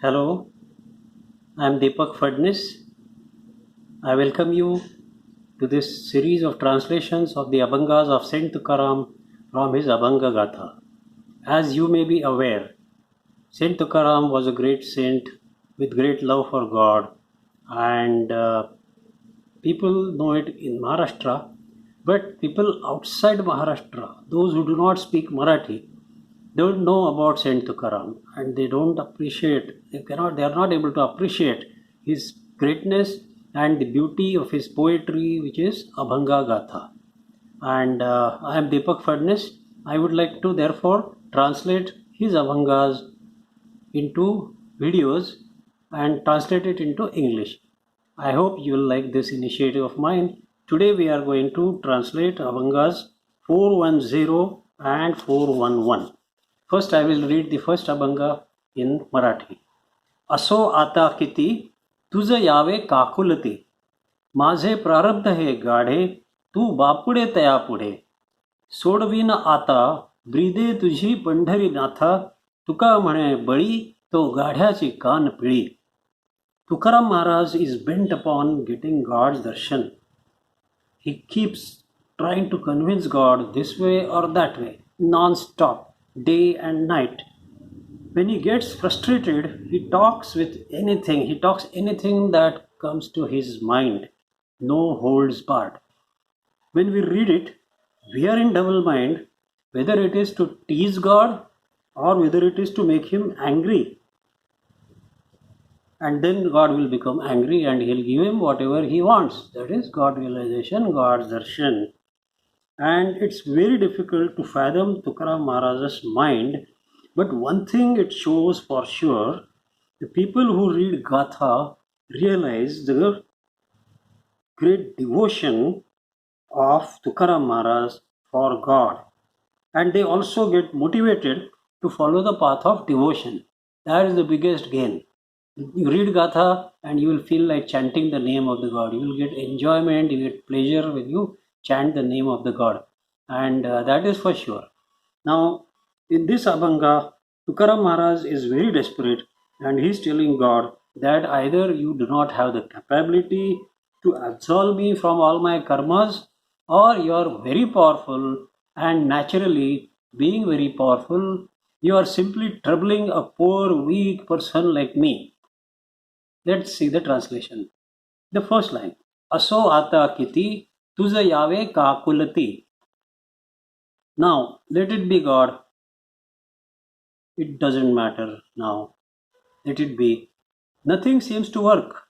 Hello, I am Deepak Fadnis. I welcome you to this series of translations of the Abhangas of Saint Tukaram from his Abhanga Gatha. As you may be aware, Saint Tukaram was a great saint with great love for God, and people know it in Maharashtra, but people outside Maharashtra, those who do not speak Marathi, don't know about Saint Tukaram, and they don't appreciate, they are not able to appreciate his greatness and the beauty of his poetry, which is Abhanga Gatha. And I am Deepak Fadnis. I would like to therefore translate his Abhangas into videos and translate it into English. I hope you will like this initiative of mine. Today we are going to translate Abhangas 410 and 411. First I will read the first Abhanga in Marathi. असो आता किती तुझ यावे काकुलती माझे प्रारब्ध हे गाढे तू बापुडे तया पुढे सोडविन आता ब्रीदे तुझी पंढरीनाथा तुका म्हणे बळी तो गाढ्याची कान पिळी. Tukaram Maharaj is bent upon getting God's darshan. He keeps trying to convince God this way or that way, non-stop, day and night. When he gets frustrated, he talks anything that comes to his mind, no holds barred. When we read it, we are in double mind whether it is to tease God or whether it is to make him angry. And then God will become angry and he'll give him whatever he wants. That is God realization, God's darshan. And it's very difficult to fathom Tukaram Maharaj's mind. But one thing it shows for sure, the people who read Gatha realize the great devotion of Tukaram Maharaj for God. And they also get motivated to follow the path of devotion. That is the biggest gain. You read Gatha and you will feel like chanting the name of the God. You will get enjoyment, you get pleasure when you chant the name of the God. And that is for sure. Now, in this Abhanga, Tukaram Maharaj is very desperate and he is telling God that either you do not have the capability to absolve me from all my karmas, or you are very powerful, and naturally, being very powerful, you are simply troubling a poor, weak person like me. Let's see the translation. The first line. Aso ata kiti tuja yave kakulati. Now, let it be God. It doesn't matter now. Let it be. Nothing seems to work.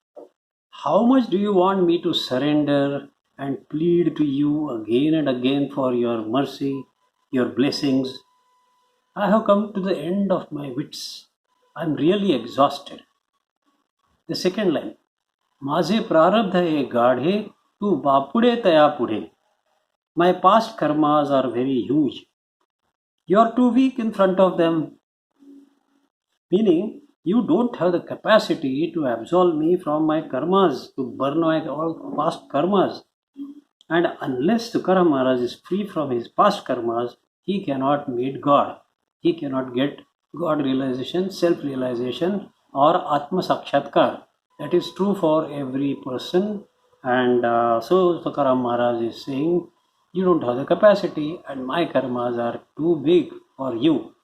How much do you want me to surrender and plead to you again and again for your mercy, your blessings? I have come to the end of my wits. I'm really exhausted. The second line. माझे प्रारब्ध हे गाढे तू बापुडे तया पुढे. My past karmas are very huge. You are too weak in front of them. Meaning, you don't have the capacity to absolve me from my karmas, to burn my all past karmas. And unless Tukaram Maharaj is free from his past karmas, he cannot meet God. He cannot get God realization, self realization, or Atma Sakshatkar. That is true for every person. And so Tukaram Maharaj is saying, you don't have the capacity, and my karmas are too big for you.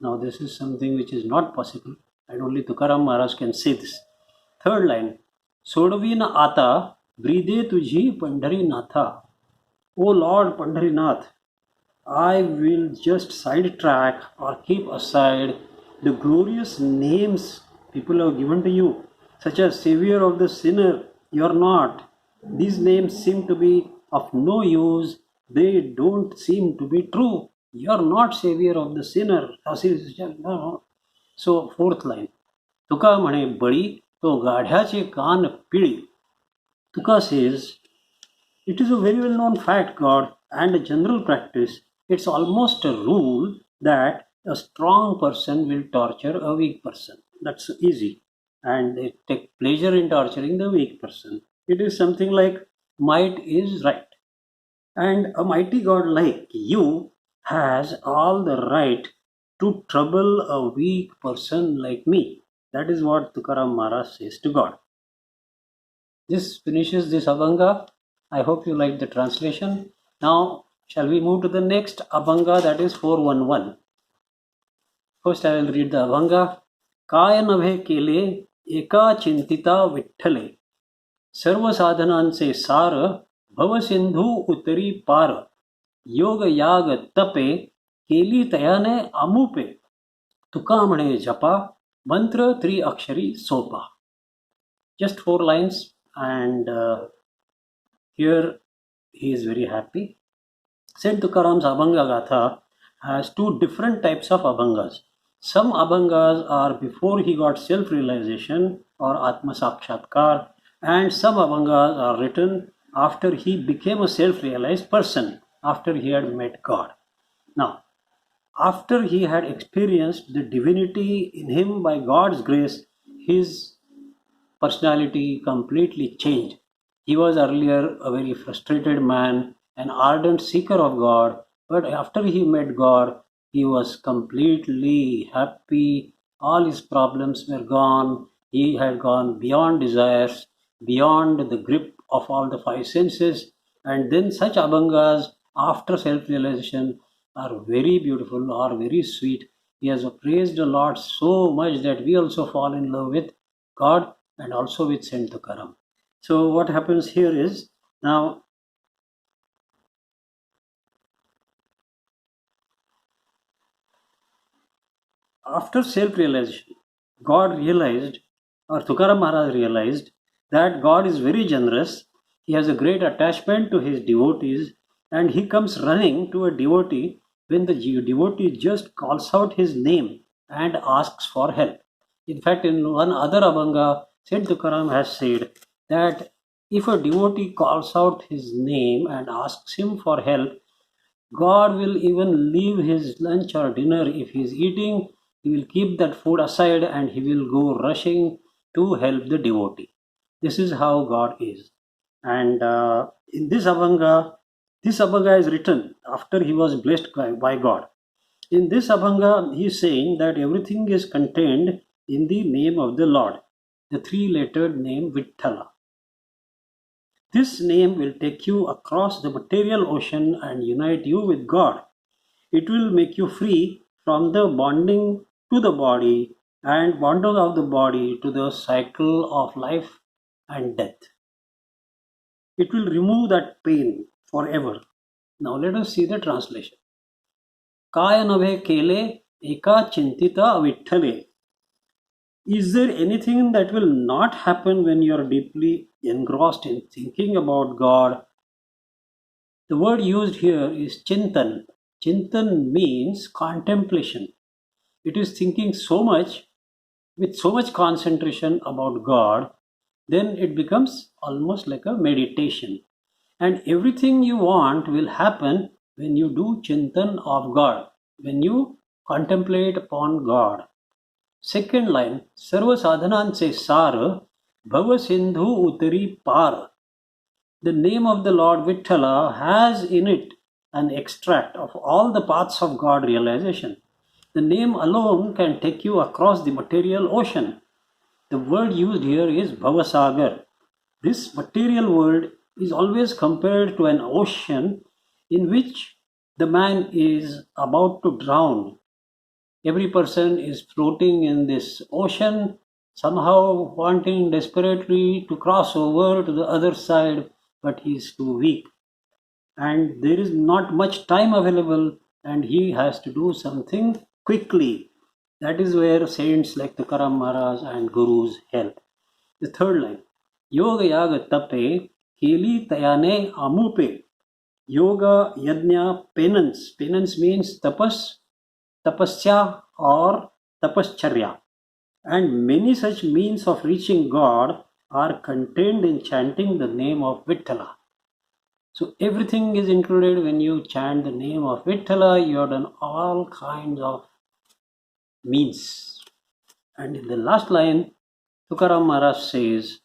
Now, this is something which is not possible, and only Tukaram Maharaj can say this. Third line, Sodavina Ata Bride Tuji Pandharinatha. O Lord Pandharinath, I will just sidetrack or keep aside the glorious names people have given to you, such as Savior of the sinner. You are not. These names seem to be of no use, they don't seem to be true. You are not Savior of the sinner. No. So, fourth line. तुका म्हणे बळी तो गाढ्याचे कान पिळी. Tuka says, it is a very well known fact, God, and a general practice. It's almost a rule that a strong person will torture a weak person. That's easy. And they take pleasure in torturing the weak person. It is something like might is right. And a mighty God like you has all the right to trouble a weak person like me. That is what Tukaram Maharaj says to God. This finishes this Abhanga. I hope you like the translation. Now, shall we move to the next Abhanga, that is 411. First, I will read the Abhanga. Kaya nabhe kele eka chintita vitthale सर्व साधनांचे सार भवसिंधू उतरी पार योग याग तपे केली तयाने अमुपे तुका म्हणे जपा मंत्र त्रिअक्षरी सोपा. Just 4 lines, and here he is very happy. Saint Tukaram's Abhanga Gatha has 2 different types of Abhangas. Some Abhangas are before he got self-realization or Atma Sakshatkar, and some Abhangas are written after he became a self-realized person, after he had met God. Now, after he had experienced the divinity in him by God's grace, his personality completely changed. He was earlier a very frustrated man, an ardent seeker of God, but after he met God, he was completely happy. All his problems were gone. He had gone beyond desires, beyond the grip of all the 5 senses. And then such Abhangas after self-realization are very beautiful, are very sweet. He has praised the Lord so much that we also fall in love with God and also with Saint Tukaram. So what happens here is, now after self-realization, God realized, or Tukaram Maharaj realized, that God is very generous. He has a great attachment to his devotees, and he comes running to a devotee when the devotee just calls out his name and asks for help. In fact, in one other Abhanga, Saint Tukaram has said that if a devotee calls out his name and asks him for help, God will even leave his lunch or dinner if he is eating. He will keep that food aside and he will go rushing to help the devotee. This is how God is. And in this Abhanga is written after he was blessed by God. In this Abhanga, he is saying that everything is contained in the name of the Lord, the 3-lettered name Vitthala. This name will take you across the material ocean and unite you with God. It will make you free from the bonding to the body and bonding of the body to the cycle of life and death. It will remove that pain forever. Now let us see the translation. Kaya nave kele eka chintita vitthale. Is there anything that will not happen when you are deeply engrossed in thinking about God? The word used here is chintan. Chintan means contemplation. It is thinking so much, with so much concentration about God, then it becomes almost like a meditation. And everything you want will happen when you do chintan of God, when you contemplate upon God. Second line, Sarva sadhananse sar, bhava sindhu utari par. The name of the Lord Vitthala has in it an extract of all the paths of God realization. The name alone can take you across the material ocean. The word used here is Bhavasagar. This material world is always compared to an ocean in which the man is about to drown. Every person is floating in this ocean, somehow wanting desperately to cross over to the other side, but he is too weak. And there is not much time available, and he has to do something quickly. That is where saints like Tukaram Maharaj and gurus help. The third line, Yoga Yaga Tape, Keli Tayane Amupe. Yoga, Yajna, penance. Penance means tapas, tapasya or tapascharya. And many such means of reaching God are contained in chanting the name of Vitthala. So everything is included when you chant the name of Vitthala. You have done all kinds of means. And in the last line, Tukaram Maharaj says,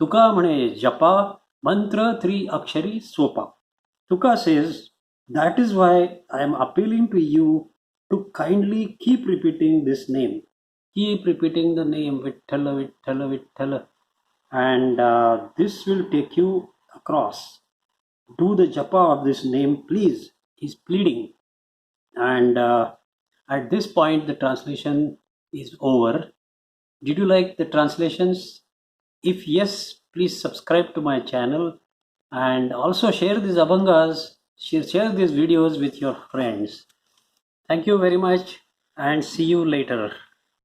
Tuka mane japa mantra tri akshari sopa. Tuka says, that is why I am appealing to you to kindly keep repeating this name. Keep repeating the name Vitthala, Vitthala, Vitthala, and this will take you across. Do the japa of this name, please. He's pleading. And at this point, the translation is over. Did you like the translations? If yes, please subscribe to my channel and also share these Abhangas, share these videos with your friends. Thank you very much and see you later.